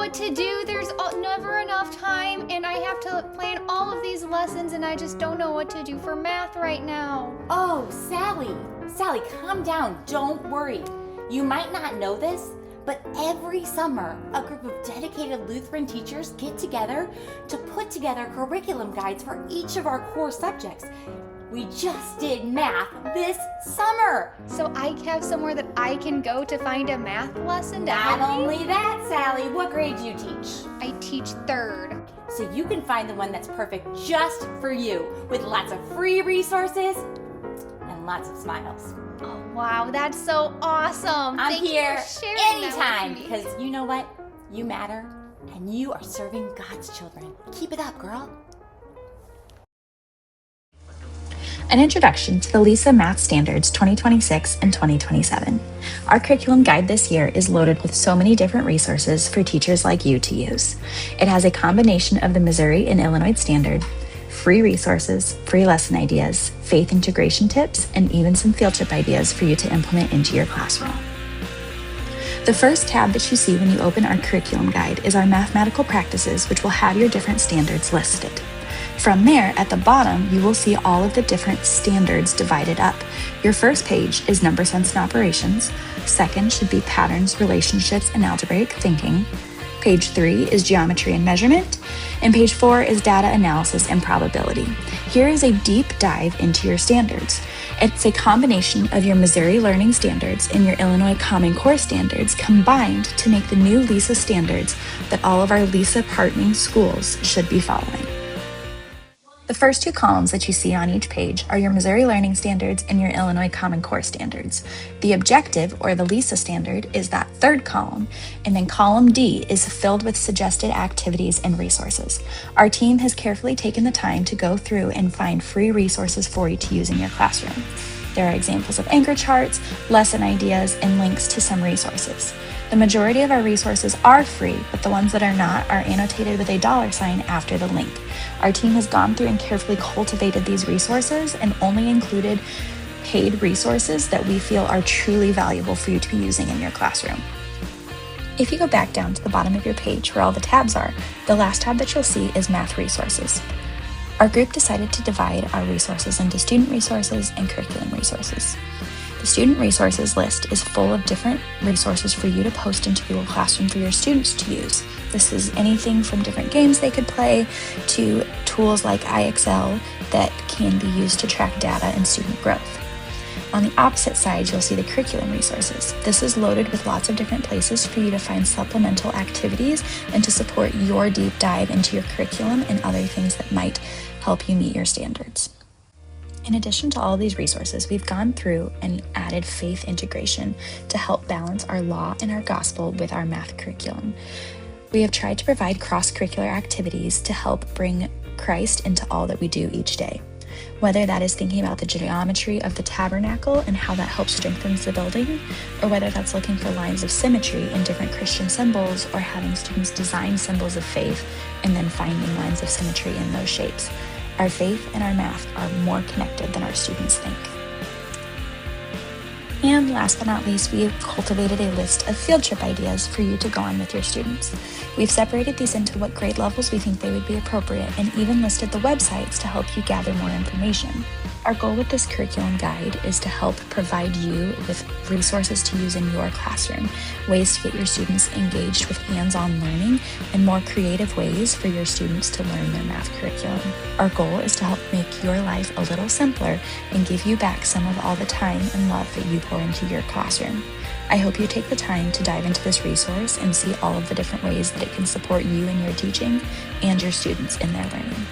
what to do. There's never enough time, and I have to plan all of these lessons, and I just don't know what to do for math right now. Oh, Sally, calm down. Don't worry. You might not know this, but every summer, a group of dedicated Lutheran teachers get together to put together curriculum guides for each of our core subjects. We just did math this summer. So I have somewhere that I can go to find a math lesson to Not help me? only that, Sally, what grade do you teach? I teach 3rd. So you can find the one that's perfect just for you, with lots of free resources and lots of smiles. Oh, wow, that's so awesome. I'm Thank here you for sharing anytime, that with me. because you know what? You matter, and you are serving God's children. Keep it up, girl. An introduction to the LESA Math Standards 2026 and 2027. Our curriculum guide this year is loaded with so many different resources for teachers like you to use. It has a combination of the Missouri and Illinois standard, free resources, free lesson ideas, faith integration tips, and even some field trip ideas for you to implement into your classroom. The first tab that you see when you open our curriculum guide is our mathematical practices, which will have your different standards listed. From there, at the bottom, you will see all of the different standards divided up. Your first page is number sense and operations. Second should be patterns, relationships, and algebraic thinking. Page 3 is geometry and measurement. And page 4 is data analysis and probability. Here is a deep dive into your standards. It's a combination of your Missouri Learning Standards and your Illinois Common Core Standards combined to make the new LESA standards that all of our LESA partnering schools should be following. The first 2 columns that you see on each page are your Missouri Learning Standards and your Illinois Common Core Standards. The objective, or the LESA standard, is that 3rd column, and then column D is filled with suggested activities and resources. Our team has carefully taken the time to go through and find free resources for you to use in your classroom. There are examples of anchor charts, lesson ideas, and links to some resources. The majority of our resources are free, but the ones that are not are annotated with a $sign after the link. Our team has gone through and carefully cultivated these resources and only included paid resources that we feel are truly valuable for you to be using in your classroom. If you go back down to the bottom of your page where all the tabs are, the last tab that you'll see is Math Resources. Our group decided to divide our resources into student resources and curriculum resources. The student resources list is full of different resources for you to post into Google Classroom for your students to use. This is anything from different games they could play to tools like IXL that can be used to track data and student growth. On the opposite side, you'll see the curriculum resources. This is loaded with lots of different places for you to find supplemental activities and to support your deep dive into your curriculum and other things that might help you meet your standards. In addition to all these resources, we've gone through and added faith integration to help balance our law and our gospel with our math curriculum. We have tried to provide cross-curricular activities to help bring Christ into all that we do each day. Whether that is thinking about the geometry of the tabernacle and how that helps strengthen the building, or whether that's looking for lines of symmetry in different Christian symbols, or having students design symbols of faith and then finding lines of symmetry in those shapes. Our faith and our math are more connected than our students think. And last but not least, we have cultivated a list of field trip ideas for you to go on with your students. We've separated these into what grade levels we think they would be appropriate and even listed the websites to help you gather more information. Our goal with this curriculum guide is to help provide you with resources to use in your classroom, ways to get your students engaged with hands-on learning, and more creative ways for your students to learn their math curriculum. Our goal is to help make your life a little simpler and give you back some of all the time and love that you pour into your classroom. I hope you take the time to dive into this resource and see all of the different ways that it can support you in your teaching and your students in their learning.